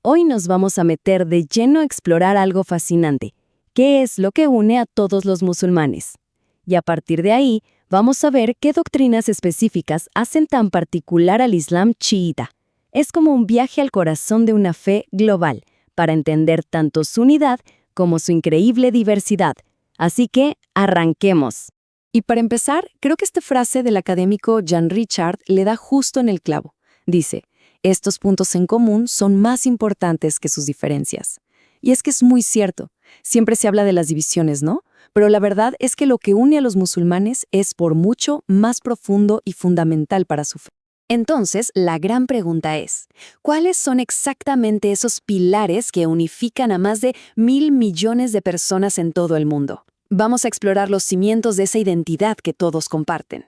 Hoy nos vamos a meter de lleno a explorar algo fascinante. ¿Qué es lo que une a todos los musulmanes? Y a partir de ahí, vamos a ver qué doctrinas específicas hacen tan particular al Islam chiita. Es como un viaje al corazón de una fe global, para entender tanto su unidad como su increíble diversidad. Así que, arranquemos. Y para empezar, creo que esta frase del académico Jan Richard le da justo en el clavo. Dice, estos puntos en común son más importantes que sus diferencias. Y es que es muy cierto. Siempre se habla de las divisiones, ¿no? Pero la verdad es que lo que une a los musulmanes es por mucho más profundo y fundamental para su fe. Entonces, la gran pregunta es, ¿cuáles son exactamente esos pilares que unifican a más de 1.000 millones de personas en todo el mundo? Vamos a explorar los cimientos de esa identidad que todos comparten.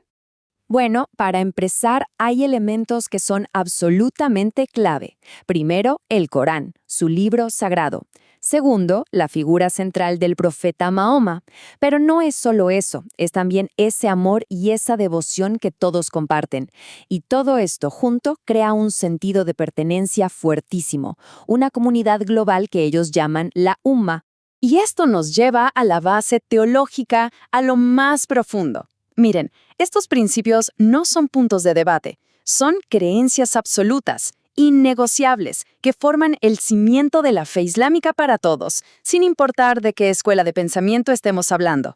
Bueno, para empezar, hay elementos que son absolutamente clave. Primero, el Corán, su libro sagrado. Segundo, la figura central del profeta Mahoma. Pero no es solo eso, es también ese amor y esa devoción que todos comparten. Y todo esto junto crea un sentido de pertenencia fuertísimo, una comunidad global que ellos llaman la Umma. Y esto nos lleva a la base teológica, a lo más profundo. Miren, estos principios no son puntos de debate, son creencias absolutas, innegociables, que forman el cimiento de la fe islámica para todos, sin importar de qué escuela de pensamiento estemos hablando.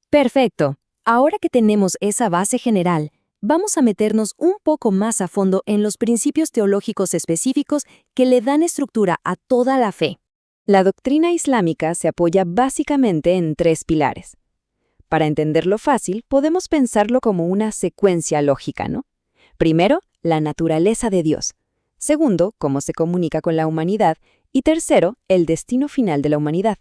Perfecto. Ahora que tenemos esa base general, vamos a meternos un poco más a fondo en los principios teológicos específicos que le dan estructura a toda la fe. La doctrina islámica se apoya básicamente en 3 pilares. Para entenderlo fácil, podemos pensarlo como una secuencia lógica, ¿no? Primero, la naturaleza de Dios. Segundo, cómo se comunica con la humanidad. Y tercero, el destino final de la humanidad.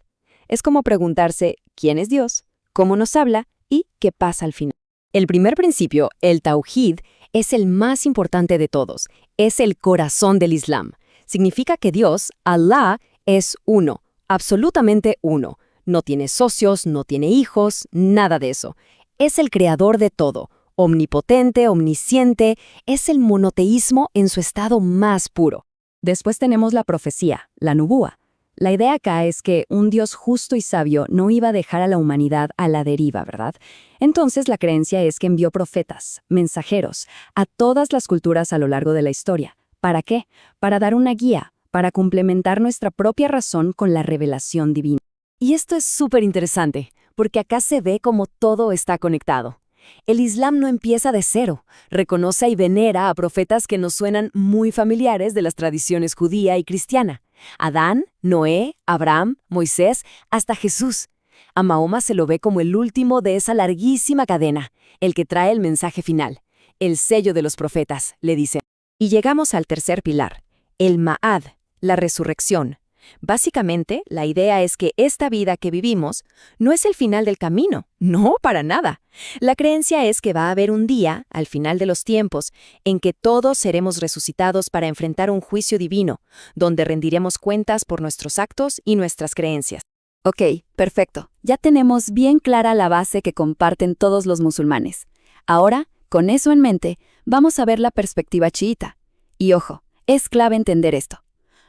Es como preguntarse, ¿quién es Dios? ¿Cómo nos habla? ¿Y qué pasa al final? El primer principio, el Tauhid, es el más importante de todos. Es el corazón del Islam. Significa que Dios, Allah, es uno, absolutamente uno. No tiene socios, no tiene hijos, nada de eso. Es el creador de todo, omnipotente, omnisciente, es el monoteísmo en su estado más puro. Después tenemos la profecía, la nubúa. La idea acá es que un Dios justo y sabio no iba a dejar a la humanidad a la deriva, ¿verdad? Entonces la creencia es que envió profetas, mensajeros, a todas las culturas a lo largo de la historia. ¿Para qué? Para dar una guía, para complementar nuestra propia razón con la revelación divina. Y esto es súper interesante, porque acá se ve cómo todo está conectado. El Islam no empieza de cero, reconoce y venera a profetas que nos suenan muy familiares de las tradiciones judía y cristiana. Adán, Noé, Abraham, Moisés, hasta Jesús. A Mahoma se lo ve como el último de esa larguísima cadena, el que trae el mensaje final, el sello de los profetas, le dicen. Y llegamos al tercer pilar, el Ma'ad, la resurrección. Básicamente, la idea es que esta vida que vivimos no es el final del camino, no, para nada. La creencia es que va a haber un día, al final de los tiempos, en que todos seremos resucitados para enfrentar un juicio divino, donde rendiremos cuentas por nuestros actos y nuestras creencias. Ok, perfecto. Ya tenemos bien clara la base que comparten todos los musulmanes. Ahora, con eso en mente, vamos a ver la perspectiva chiita. Y ojo, es clave entender esto.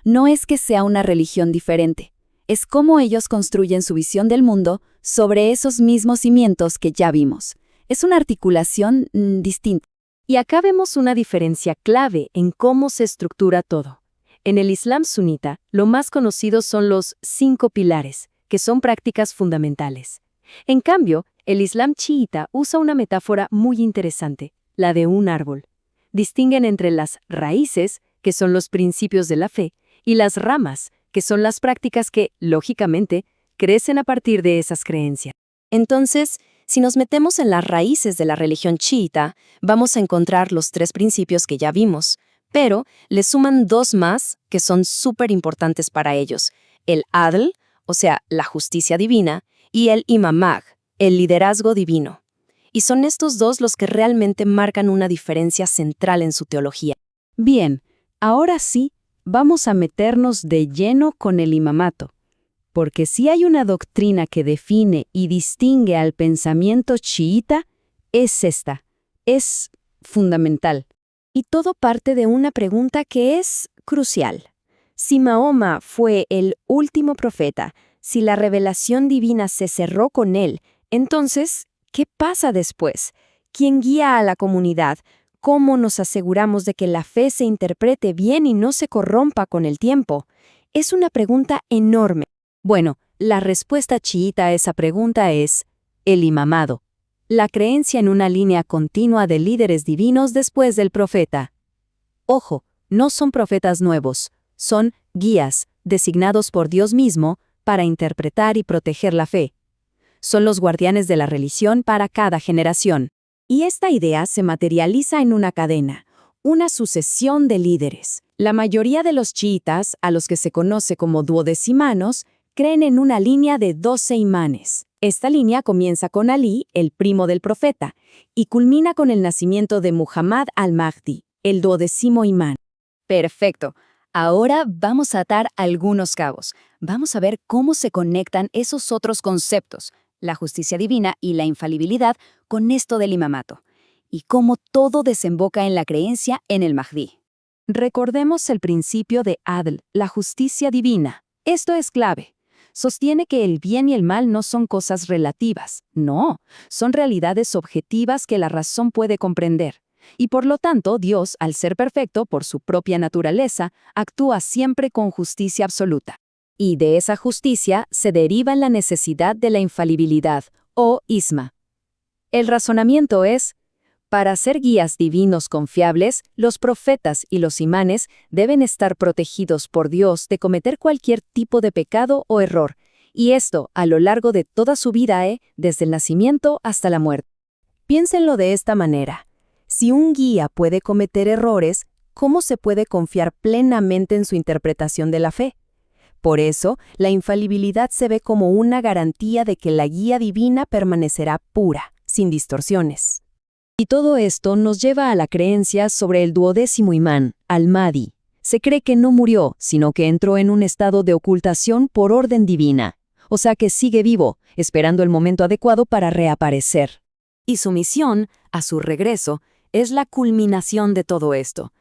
No es que sea una religión diferente, es cómo ellos construyen su visión del mundo sobre esos mismos cimientos que ya vimos. Es una articulación distinta. Y acá vemos una diferencia clave en cómo se estructura todo. En el Islam sunita, lo más conocido son los 5 pilares, que son prácticas fundamentales. En cambio, el Islam chiita usa una metáfora muy interesante, la de un árbol. Distinguen entre las raíces, que son los principios de la fe, y las ramas, que son las prácticas que, lógicamente, crecen a partir de esas creencias. Entonces, si nos metemos en las raíces de la religión chiita, vamos a encontrar los 3 principios que ya vimos, pero le suman 2 más que son súper importantes para ellos, el adl, o sea, la justicia divina, y el imamag, el liderazgo divino. Y son estos 2 los que realmente marcan una diferencia central en su teología. Bien, ahora sí, vamos a meternos de lleno con el imamato, porque si hay una doctrina que define y distingue al pensamiento chiita, es esta, es fundamental. Y todo parte de una pregunta que es crucial. Si Mahoma fue el último profeta, si la revelación divina se cerró con él, entonces, ¿qué pasa después? ¿Quién guía a la comunidad? ¿Cómo nos aseguramos de que la fe se interprete bien y no se corrompa con el tiempo? Es una pregunta enorme. Bueno, la respuesta chiita a esa pregunta es el imamado, la creencia en una línea continua de líderes divinos después del profeta. Ojo, no son profetas nuevos, son guías, designados por Dios mismo para interpretar y proteger la fe. Son los guardianes de la religión para cada generación. Y esta idea se materializa en una cadena, una sucesión de líderes. La mayoría de los chiitas, a los que se conoce como duodecimanos, creen en una línea de 12 imanes. Esta línea comienza con Alí, el primo del profeta, y culmina con el nacimiento de Muhammad al-Mahdi, el 12º imán. Perfecto. Ahora vamos a atar algunos cabos. Vamos a ver cómo se conectan esos otros conceptos, la justicia divina y la infalibilidad, con esto del imamato, y cómo todo desemboca en la creencia en el Mahdi. Recordemos el principio de Adl, la justicia divina. Esto es clave. Sostiene que el bien y el mal no son cosas relativas, no, son realidades objetivas que la razón puede comprender. Y por lo tanto, Dios, al ser perfecto por su propia naturaleza, actúa siempre con justicia absoluta. Y de esa justicia se deriva la necesidad de la infalibilidad, o isma. El razonamiento es: para ser guías divinos confiables, los profetas y los imanes deben estar protegidos por Dios de cometer cualquier tipo de pecado o error, y esto a lo largo de toda su vida, desde el nacimiento hasta la muerte. Piénsenlo de esta manera. Si un guía puede cometer errores, ¿cómo se puede confiar plenamente en su interpretación de la fe? Por eso, la infalibilidad se ve como una garantía de que la guía divina permanecerá pura, sin distorsiones. Y todo esto nos lleva a la creencia sobre el 12º imán, al-Mahdi. Se cree que no murió, sino que entró en un estado de ocultación por orden divina. O sea que sigue vivo, esperando el momento adecuado para reaparecer. Y su misión, a su regreso, es la culminación de todo esto.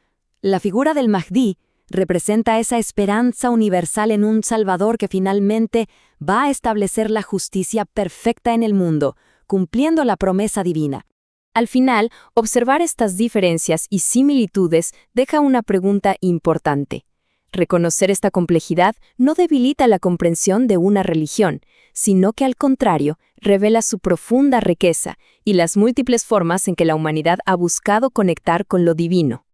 La figura del Mahdi representa esa esperanza universal en un Salvador que finalmente va a establecer la justicia perfecta en el mundo, cumpliendo la promesa divina. Al final, observar estas diferencias y similitudes deja una pregunta importante. Reconocer esta complejidad no debilita la comprensión de una religión, sino que al contrario, revela su profunda riqueza y las múltiples formas en que la humanidad ha buscado conectar con lo divino.